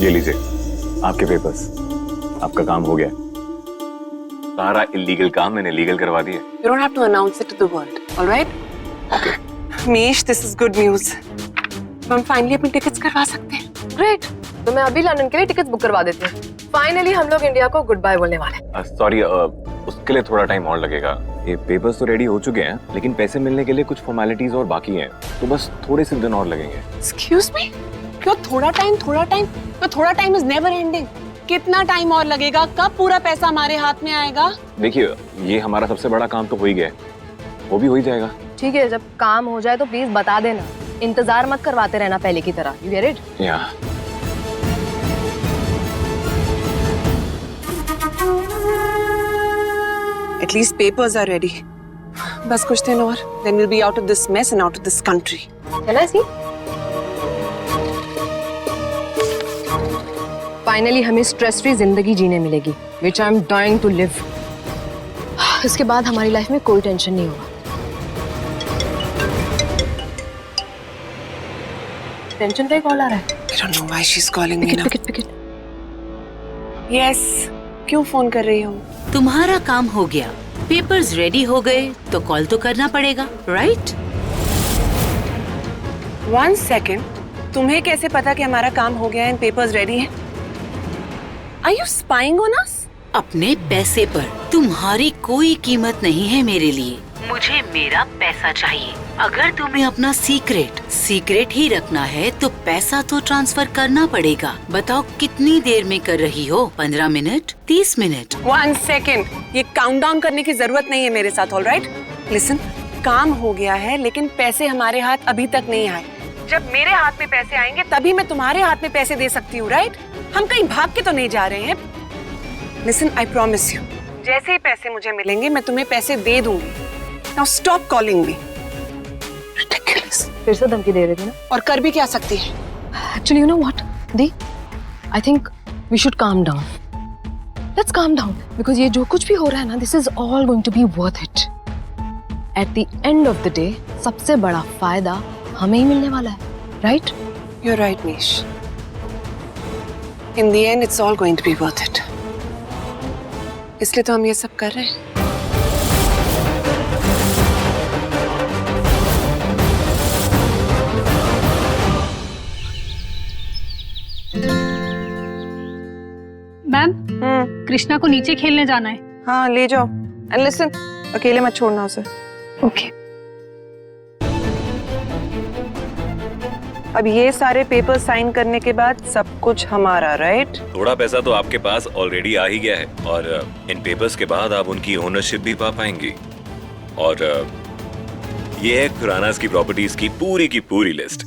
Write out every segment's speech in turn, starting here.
ये लीजिए आपके पेपर्स, आपका काम हो गया। सारा इलीगल काम मैंने लीगल करवा दिया। You don't have to announce it to the world, all right? Okay. Meesho, this is good news. हम फाइनली अपनी टिकट्स करवा सकते हैं। ग्रेट, तो मैं अभी लंदन के लिए टिकट्स बुक करवा देती हूँ। फाइनली हम लोग इंडिया को गुड बाय बोलने वाले हैं। सॉरी, उसके लिए थोड़ा टाइम और लगेगा। ये पेपर्स तो रेडी हो चुके हैं, लेकिन पैसे मिलने के लिए कुछ फॉर्मेलिटीज और बाकी हैं, तो बस थोड़े से दिन और लगेंगे। Excuse me? क्यों थोड़ा टाइम? तो थोड़ा टाइम इज नेवर एंडिंग। कितना टाइम और लगेगा? कब पूरा पैसा हमारे हाथ में आएगा? देखिए, ये हमारा सबसे बड़ा काम तो हो ही गया है, वो भी हो ही जाएगा। ठीक है, जब काम हो जाए तो प्लीज बता देना, इंतजार मत करवाते रहना पहले की तरह। You get it? या At least papers are ready. बस कुछ दिन और, then we'll be out of this mess and out of this country. Can I see? Finally हमें स्ट्रेस फ्री जिंदगी जीने मिलेगी, which I'm dying to live. इसके बाद हमारी लाइफ में कोई टेंशन नहीं होगा। टेंशन का कॉल आ रहा है। I don't know why she's calling me now. Pick it. Yes. क्यों फोन कर रही हो? तुम्हारा काम हो गया, पेपर्स रेडी हो गए, तो कॉल तो करना पड़ेगा, राइट? 1 second. तुम्हें कैसे पता कि हमारा काम हो गया है, पेपर्स रेडी हैं? Are you spying on us? अपने पैसे पर तुम्हारी कोई कीमत नहीं है मेरे लिए। मुझे मेरा पैसा चाहिए। अगर तुम्हें अपना सीक्रेट ही रखना है तो पैसा तो ट्रांसफर करना पड़ेगा। बताओ कितनी देर में कर रही हो? 15 मिनट? 30 मिनट? 1 second. ये काउंटडाउन करने की जरूरत नहीं है मेरे साथ, ऑल राइट? लिसन, काम हो गया है, लेकिन पैसे हमारे हाथ अभी तक नहीं आए। जब मेरे हाथ में पैसे आएंगे तभी मैं तुम्हारे हाथ में पैसे दे सकती हूँ, राइट? हम कहीं भाग के तो नहीं जा रहे हैं। लिसन, आई प्रॉमिस यू, जैसे ही पैसे मुझे मिलेंगे मैं तुम्हें पैसे दे दूंगी। Now stop calling me. Ridiculous. फिर से धमकी दे रही थी ना? और कर भी क्या सकती है? Actually, you know what, Di? I think we should calm down. Let's calm down because ये जो कुछ भी हो रहा है ना, this is all going to be worth it. At the end of the day, सबसे बड़ा फायदा हमें ही मिलने वाला है, right? You're right, Mish. In the end, it's all going to be worth it. इसलिए तो हम ये सब कर रहे हैं। मैम, कृष्णा को नीचे खेलने जाना है। हाँ, ले जाओ। एंड लिसन, अकेले मत छोड़ना उसे। ओके। अब ये सारे पेपर साइन करने के बाद सब कुछ हमारा, राइट? थोड़ा पैसा तो आपके पास ऑलरेडी आ ही गया है, और इन पेपर्स के बाद आप उनकी ओनरशिप भी पा पाएंगी। और ये है खुरानास की प्रॉपर्टीज की पूरी लिस्ट।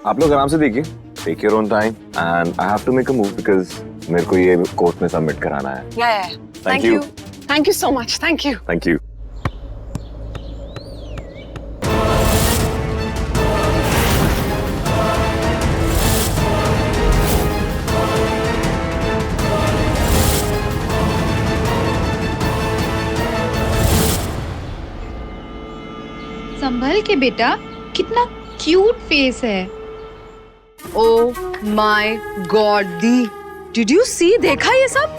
आप लोग आराम से देखिए, take your own time, and I have to make a move because मेरे को ये कोर्ट में सबमिट कराना है। या Thank you. Thank you so much. Thank you. Thank you. संभल के बेटा, कितना क्यूट फेस है। Oh my God, Di, did you see? देखा ये सब?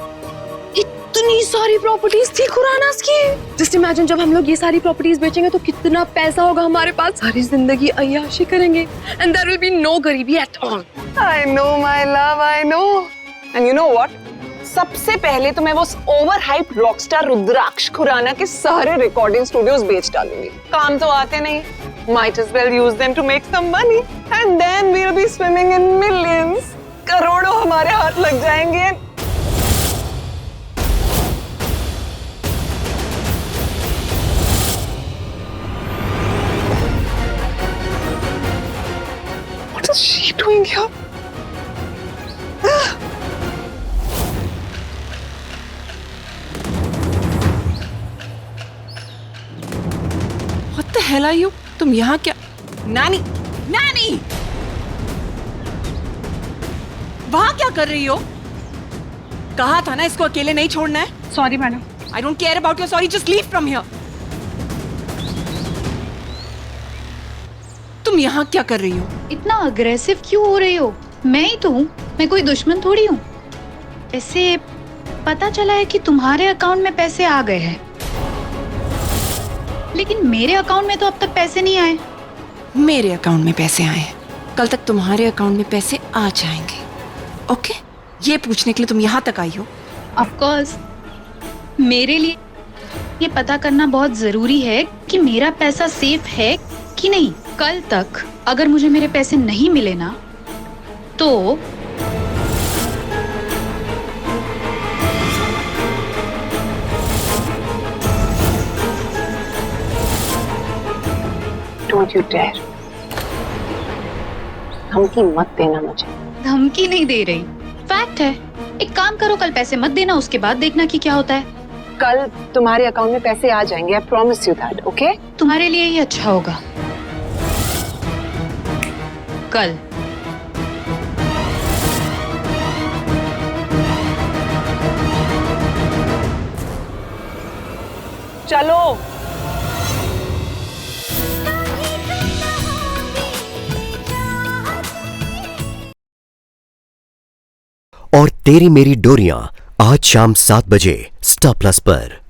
इतनी सारी प्रॉपर्टीज थी खुरानास की। Just imagine जब हम लोग ये सारी प्रॉपर्टीज बेचेंगे तो कितना पैसा होगा हमारे पास। सारी जिंदगी अय्याशी करेंगे and there will be no गरीबी at all. I know my love, I know. And you know what? सबसे पहले तो मैं वो ओवर हाइप रॉकस्टार रुद्राक्ष खुराना के सारे रिकॉर्डिंग स्टूडियोज बेच डालूंगी। काम तो आते नहीं, might as well use them to make some money, and then we'll be swimming in millions. करोड़ों हमारे हाथ लग जाएंगे। What is she doing here? What the hell are you? तुम यहाँ क्या? नानी, नानी! वहाँ क्या कर रही हो? कहा था ना इसको अकेले नहीं छोड़ना है। Sorry madam. I don't care about your sorry, just leave from here. तुम यहाँ क्या कर रही हो? इतना अग्रेसिव क्यों हो रही हो? मैं ही तो हूँ, मैं कोई दुश्मन थोड़ी हूँ। ऐसे पता चला है कि तुम्हारे अकाउंट में पैसे आ गए हैं, लेकिन मेरे अकाउंट में तो अब तक पैसे नहीं आए। मेरे अकाउंट में पैसे आए हैं, कल तक तुम्हारे अकाउंट में पैसे आ जाएंगे। ओके, ये पूछने के लिए तुम यहाँ तक आई हो? ऑफ कोर्स, मेरे लिए ये पता करना बहुत जरूरी है कि मेरा पैसा सेफ है कि नहीं। कल तक अगर मुझे मेरे पैसे नहीं मिले ना, तो Don't you dare. धमकी मत देना मुझे। धमकी नहीं दे रही, फैक्ट है। एक काम करो, कल पैसे मत देना, उसके बाद देखना कि क्या होता है। कल तुम्हारे अकाउंट में पैसे आ जाएंगे, I promise you that, okay? तुम्हारे लिए ही अच्छा होगा। कल चलो। और तेरी मेरी डोरियां आज शाम 7 बजे स्टार प्लस पर।